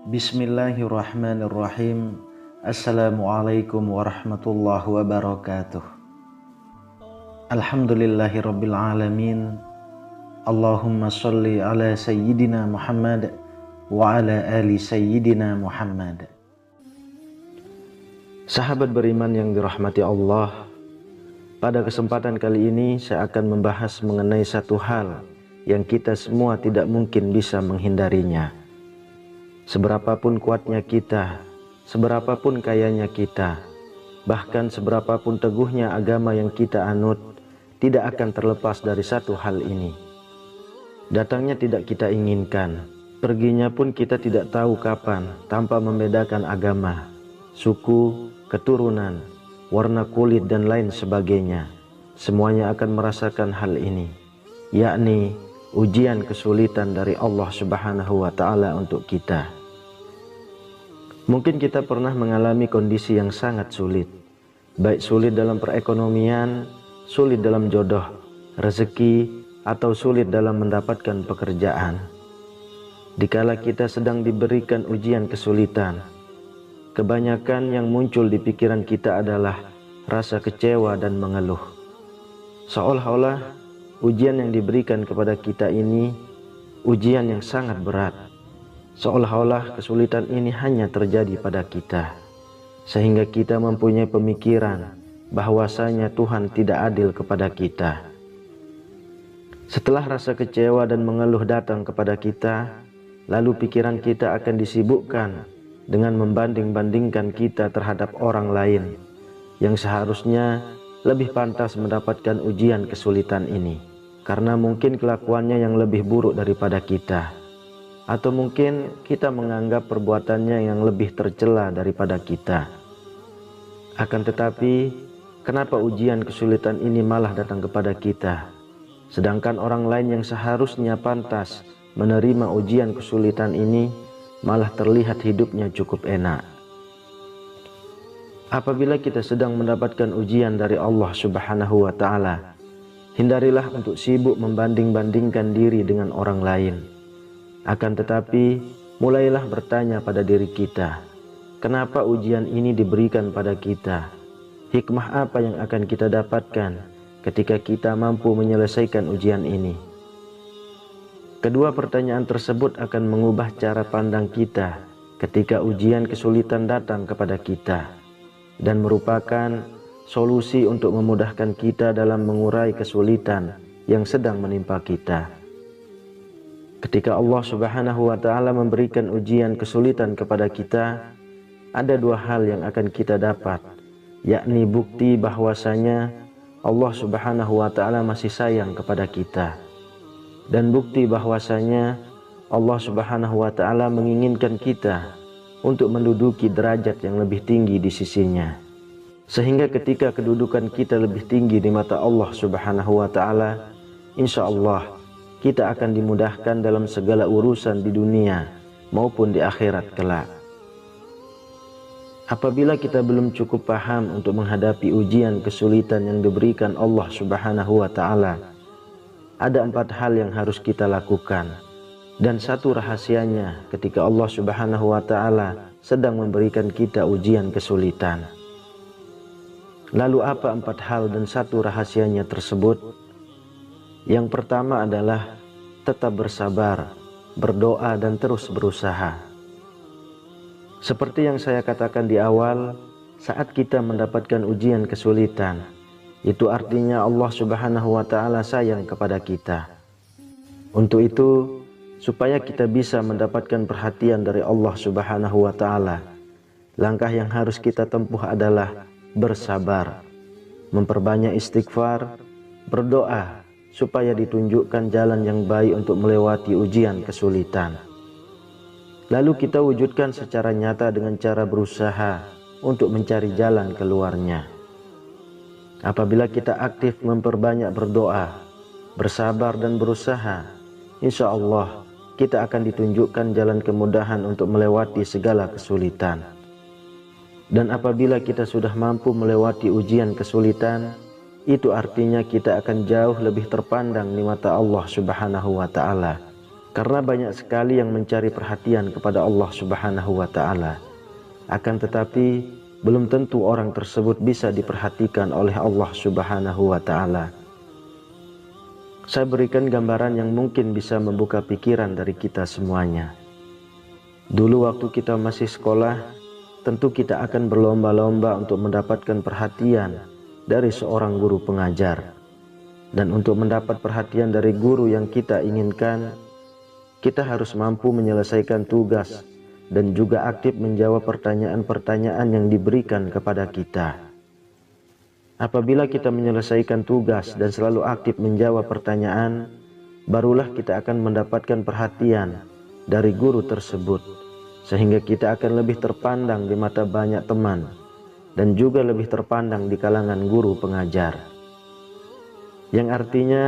Bismillahirrahmanirrahim. Assalamualaikum warahmatullahi wabarakatuh. Alhamdulillahirabbil alamin. Allahumma sholli ala sayyidina Muhammad wa ala ali sayyidina Muhammad. Sahabat beriman yang dirahmati Allah, pada kesempatan kali ini saya akan membahas mengenai satu hal yang kita semua tidak mungkin bisa menghindarinya. Seberapapun kuatnya kita, seberapapun kayanya kita, bahkan seberapapun teguhnya agama yang kita anut, tidak akan terlepas dari satu hal ini. Datangnya tidak kita inginkan, perginya pun kita tidak tahu kapan, tanpa membedakan agama, suku, keturunan, warna kulit dan lain sebagainya. Semuanya akan merasakan hal ini, yakni ujian kesulitan dari Allah Subhanahu wa Ta'ala untuk kita. Mungkin kita pernah mengalami kondisi yang sangat sulit, baik sulit dalam perekonomian, sulit dalam jodoh, rezeki, atau sulit dalam mendapatkan pekerjaan. Dikala kita sedang diberikan ujian kesulitan, kebanyakan yang muncul di pikiran kita adalah rasa kecewa dan mengeluh. Seolah-olah ujian yang diberikan kepada kita ini ujian yang sangat berat. Seolah-olah kesulitan ini hanya terjadi pada kita, sehingga kita mempunyai pemikiran bahwasanya Tuhan tidak adil kepada kita. Setelah rasa kecewa dan mengeluh datang kepada kita, lalu pikiran kita akan disibukkan dengan membanding-bandingkan kita terhadap orang lain yang seharusnya lebih pantas mendapatkan ujian kesulitan ini, karena mungkin kelakuannya yang lebih buruk daripada kita. Atau mungkin kita menganggap perbuatannya yang lebih tercela daripada kita. Akan tetapi, kenapa ujian kesulitan ini malah datang kepada kita, sedangkan orang lain yang seharusnya pantas menerima ujian kesulitan ini malah terlihat hidupnya cukup enak? Apabila kita sedang mendapatkan ujian dari Allah Subhanahu wa Ta'ala, hindarilah untuk sibuk membanding-bandingkan diri dengan orang lain. Akan tetapi, mulailah bertanya pada diri kita, kenapa ujian ini diberikan pada kita? Hikmah apa yang akan kita dapatkan ketika kita mampu menyelesaikan ujian ini? Kedua pertanyaan tersebut akan mengubah cara pandang kita ketika ujian kesulitan datang kepada kita, dan merupakan solusi untuk memudahkan kita dalam mengurai kesulitan yang sedang menimpa kita. Ketika Allah Subhanahu wa Ta'ala memberikan ujian kesulitan kepada kita, ada dua hal yang akan kita dapat, yakni bukti bahwasanya Allah Subhanahu wa Ta'ala masih sayang kepada kita, dan bukti bahwasanya Allah Subhanahu wa Ta'ala menginginkan kita untuk menduduki derajat yang lebih tinggi di sisinya, sehingga ketika kedudukan kita lebih tinggi di mata Allah Subhanahu wa Ta'ala, insya Allah kita akan dimudahkan dalam segala urusan di dunia maupun di akhirat kelak. Apabila kita belum cukup paham untuk menghadapi ujian kesulitan yang diberikan Allah Subhanahu wa Ta'ala, ada 4 hal yang harus kita lakukan. Dan satu rahasianya ketika Allah Subhanahu wa Ta'ala sedang memberikan kita ujian kesulitan. Lalu apa 4 hal dan satu rahasianya tersebut? Yang pertama adalah tetap bersabar, berdoa dan terus berusaha. Seperti yang saya katakan di awal, saat kita mendapatkan ujian kesulitan, itu artinya Allah Subhanahu wa Ta'ala sayang kepada kita. Untuk itu, supaya kita bisa mendapatkan perhatian dari Allah Subhanahu wa Ta'ala, langkah yang harus kita tempuh adalah bersabar, memperbanyak istighfar, berdoa supaya ditunjukkan jalan yang baik untuk melewati ujian kesulitan. Lalu kita wujudkan secara nyata dengan cara berusaha untuk mencari jalan keluarnya. Apabila kita aktif memperbanyak berdoa, bersabar dan berusaha, insya Allah kita akan ditunjukkan jalan kemudahan untuk melewati segala kesulitan. Dan apabila kita sudah mampu melewati ujian kesulitan, itu artinya kita akan jauh lebih terpandang di mata Allah Subhanahu wa Ta'ala, Karena banyak sekali yang mencari perhatian kepada Allah Subhanahu wa Ta'ala. Akan tetapi belum tentu orang tersebut bisa diperhatikan oleh Allah Subhanahu wa Ta'ala. Saya berikan gambaran yang mungkin bisa membuka pikiran dari kita semuanya. Dulu waktu kita masih sekolah, tentu kita akan berlomba-lomba untuk mendapatkan perhatian dari seorang guru pengajar. Dan untuk mendapat perhatian dari guru yang kita inginkan, kita harus mampu menyelesaikan tugas dan juga aktif menjawab pertanyaan-pertanyaan yang diberikan kepada kita. Apabila kita menyelesaikan tugas dan selalu aktif menjawab pertanyaan, barulah kita akan mendapatkan perhatian dari guru tersebut, sehingga kita akan lebih terpandang di mata banyak teman dan juga lebih terpandang di kalangan guru pengajar. Yang artinya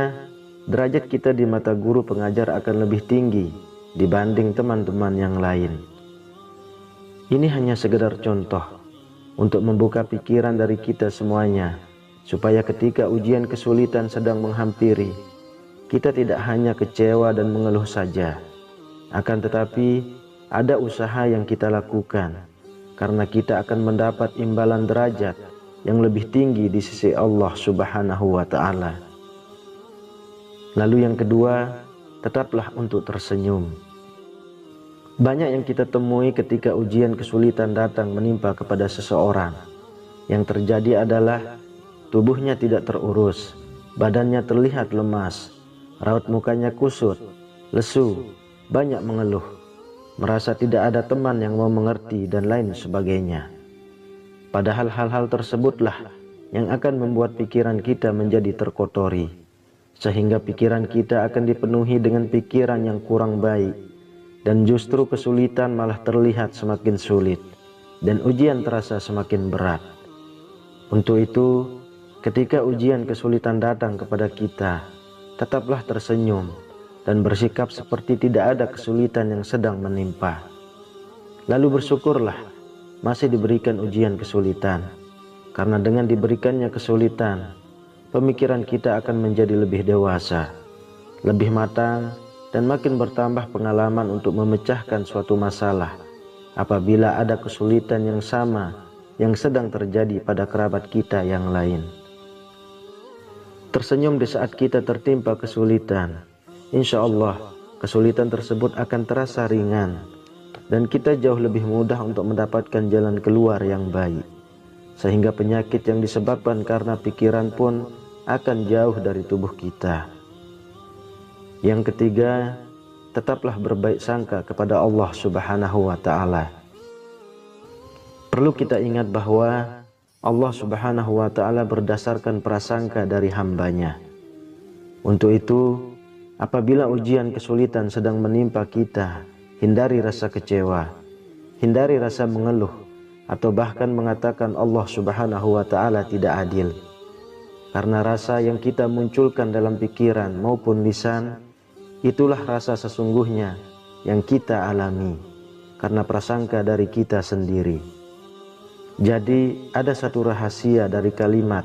derajat kita di mata guru pengajar akan lebih tinggi dibanding teman-teman yang lain. Ini hanya sekedar contoh untuk membuka pikiran dari kita semuanya, supaya ketika ujian kesulitan sedang menghampiri, kita tidak hanya kecewa dan mengeluh saja, akan tetapi ada usaha yang kita lakukan, karena kita akan mendapat imbalan derajat yang lebih tinggi di sisi Allah Subhanahu wa Ta'ala. Lalu yang kedua, tetaplah untuk tersenyum. Banyak yang kita temui ketika ujian kesulitan datang menimpa kepada seseorang. Yang terjadi adalah tubuhnya tidak terurus, badannya terlihat lemas, raut mukanya kusut, lesu, banyak mengeluh, merasa tidak ada teman yang mau mengerti dan lain sebagainya. Padahal hal-hal tersebutlah yang akan membuat pikiran kita menjadi terkotori, sehingga pikiran kita akan dipenuhi dengan pikiran yang kurang baik, dan justru kesulitan malah terlihat semakin sulit, dan ujian terasa semakin berat. Untuk itu, ketika ujian kesulitan datang kepada kita, tetaplah tersenyum dan bersikap seperti tidak ada kesulitan yang sedang menimpa. Lalu bersyukurlah masih diberikan ujian kesulitan, karena dengan diberikannya kesulitan, pemikiran kita akan menjadi lebih dewasa, lebih matang, dan makin bertambah pengalaman untuk memecahkan suatu masalah apabila ada kesulitan yang sama yang sedang terjadi pada kerabat kita yang lain. Tersenyum di saat kita tertimpa kesulitan, insya Allah kesulitan tersebut akan terasa ringan, dan kita jauh lebih mudah untuk mendapatkan jalan keluar yang baik, sehingga penyakit yang disebabkan karena pikiran pun akan jauh dari tubuh kita. Yang ketiga, tetaplah berbaik sangka kepada Allah Subhanahu wa Ta'ala. Perlu kita ingat bahwa Allah Subhanahu wa Ta'ala berdasarkan prasangka dari hambanya. Untuk itu, apabila ujian kesulitan sedang menimpa kita, hindari rasa kecewa, hindari rasa mengeluh, atau bahkan mengatakan Allah Subhanahu wa Ta'ala tidak adil. Karena rasa yang kita munculkan dalam pikiran maupun lisan, itulah rasa sesungguhnya yang kita alami karena prasangka dari kita sendiri. Jadi ada satu rahasia dari kalimat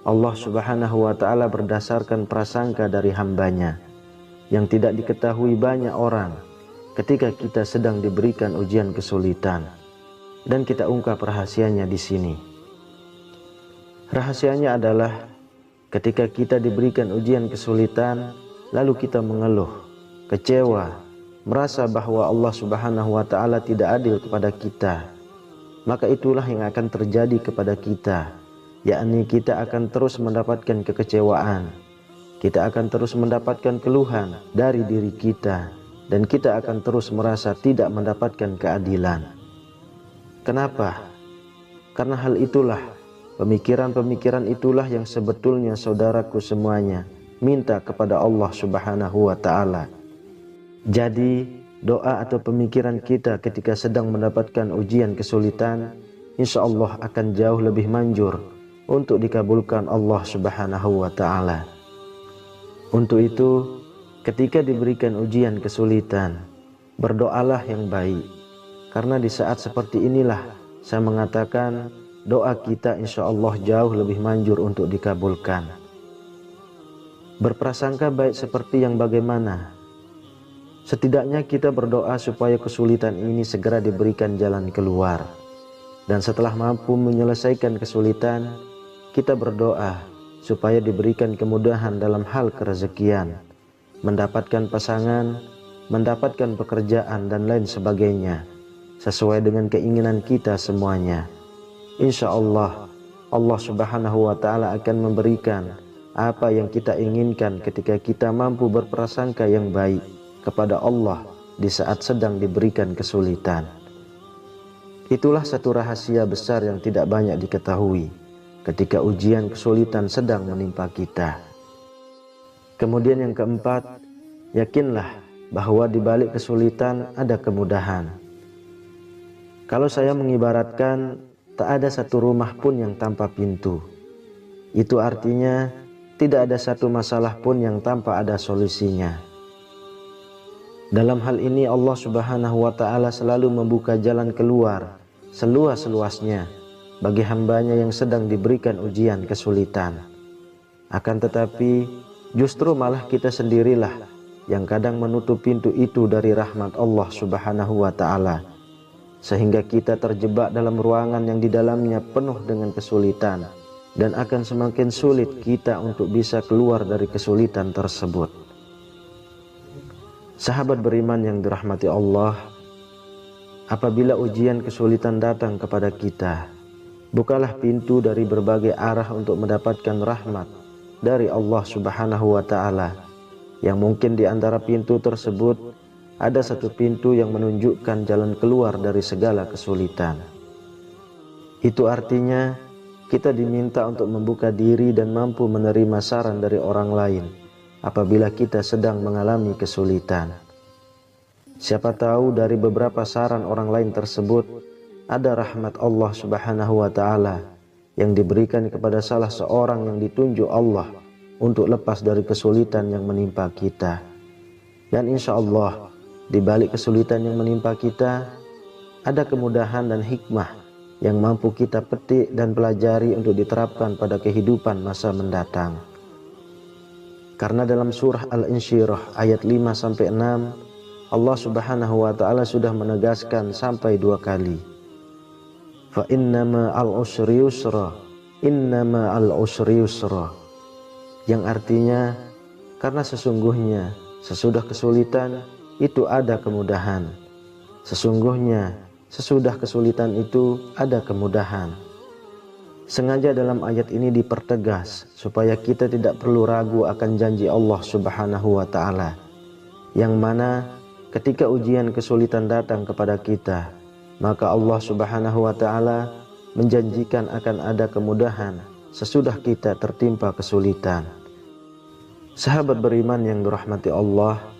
Allah Subhanahu wa Ta'ala berdasarkan prasangka dari hambanya yang tidak diketahui banyak orang ketika kita sedang diberikan ujian kesulitan, dan kita ungkap rahasianya di sini. Rahasianya adalah ketika kita diberikan ujian kesulitan, lalu kita mengeluh, kecewa, merasa bahwa Allah Subhanahu wa Ta'ala tidak adil kepada kita, maka itulah yang akan terjadi kepada kita, yakni kita akan terus mendapatkan kekecewaan, kita akan terus mendapatkan keluhan dari diri kita, dan kita akan terus merasa tidak mendapatkan keadilan. Kenapa? Karena hal itulah, pemikiran-pemikiran itulah yang sebetulnya saudaraku semuanya minta kepada Allah Subhanahu wa Ta'ala. Jadi doa atau pemikiran kita ketika sedang mendapatkan ujian kesulitan, insya Allah akan jauh lebih manjur untuk dikabulkan Allah Subhanahu wa Ta'ala. Untuk itu, ketika diberikan ujian kesulitan, berdoalah yang baik, karena di saat seperti inilah saya mengatakan doa kita insya Allah jauh lebih manjur untuk dikabulkan. Berprasangka baik seperti yang bagaimana? Setidaknya kita berdoa supaya kesulitan ini segera diberikan jalan keluar. Dan setelah mampu menyelesaikan kesulitan, kita berdoa supaya diberikan kemudahan dalam hal kerezekian, mendapatkan pasangan, mendapatkan pekerjaan dan lain sebagainya, sesuai dengan keinginan kita semuanya. Insya Allah, Allah Subhanahu wa Ta'ala akan memberikan apa yang kita inginkan ketika kita mampu berprasangka yang baik kepada Allah di saat sedang diberikan kesulitan. Itulah satu rahasia besar yang tidak banyak diketahui ketika ujian kesulitan sedang menimpa kita. Kemudian yang keempat, yakinlah bahwa di balik kesulitan ada kemudahan. Kalau saya mengibaratkan, tak ada satu rumah pun yang tanpa pintu. Itu artinya tidak ada satu masalah pun yang tanpa ada solusinya. Dalam hal ini Allah Subhanahu wa Ta'ala selalu membuka jalan keluar seluas-luasnya bagi hambanya yang sedang diberikan ujian kesulitan. Akan tetapi justru malah kita sendirilah yang kadang menutup pintu itu dari rahmat Allah Subhanahu wa Ta'ala, sehingga kita terjebak dalam ruangan yang di dalamnya penuh dengan kesulitan, dan akan semakin sulit kita untuk bisa keluar dari kesulitan tersebut. Sahabat beriman yang dirahmati Allah, apabila ujian kesulitan datang kepada kita, bukalah pintu dari berbagai arah untuk mendapatkan rahmat dari Allah Subhanahu wa Ta'ala, yang mungkin di antara pintu tersebut ada satu pintu yang menunjukkan jalan keluar dari segala kesulitan. Itu artinya kita diminta untuk membuka diri dan mampu menerima saran dari orang lain apabila kita sedang mengalami kesulitan. Siapa tahu dari beberapa saran orang lain tersebut ada rahmat Allah Subhanahu wa Ta'ala yang diberikan kepada salah seorang yang ditunjuk Allah untuk lepas dari kesulitan yang menimpa kita. Dan insya Allah di balik kesulitan yang menimpa kita ada kemudahan dan hikmah yang mampu kita petik dan pelajari untuk diterapkan pada kehidupan masa mendatang. Karena dalam surah Al-Insyirah ayat 5-6 Allah Subhanahu wa Ta'ala sudah menegaskan sampai 2 kali. Fa innama al-usri yusra, innama al-usri yusra. Yang artinya, karena sesungguhnya sesudah kesulitan itu ada kemudahan. Sesungguhnya sesudah kesulitan itu ada kemudahan. Sengaja dalam ayat ini dipertegas supaya kita tidak perlu ragu akan janji Allah Subhanahu wa Ta'ala, yang mana ketika ujian kesulitan datang kepada kita, maka Allah Subhanahu wa Ta'ala menjanjikan akan ada kemudahan sesudah kita tertimpa kesulitan. Sahabat beriman yang dirahmati Allah,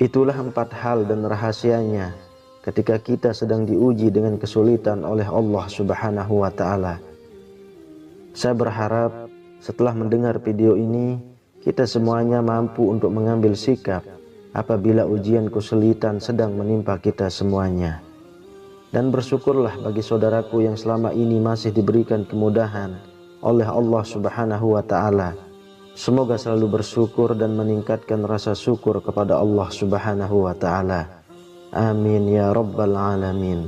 itulah 4 hal dan rahasianya ketika kita sedang diuji dengan kesulitan oleh Allah Subhanahu wa Ta'ala. Saya berharap setelah mendengar video ini, kita semuanya mampu untuk mengambil sikap apabila ujian kesulitan sedang menimpa kita semuanya. Dan bersyukurlah bagi saudaraku yang selama ini masih diberikan kemudahan oleh Allah Subhanahu wa Ta'ala. Semoga selalu bersyukur dan meningkatkan rasa syukur kepada Allah Subhanahu wa Ta'ala. Amin ya rabbal alamin.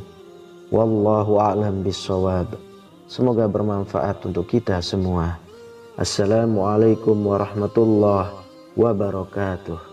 Wallahu a'lam bissawab. Semoga bermanfaat untuk kita semua. Assalamualaikum warahmatullahi wabarakatuh.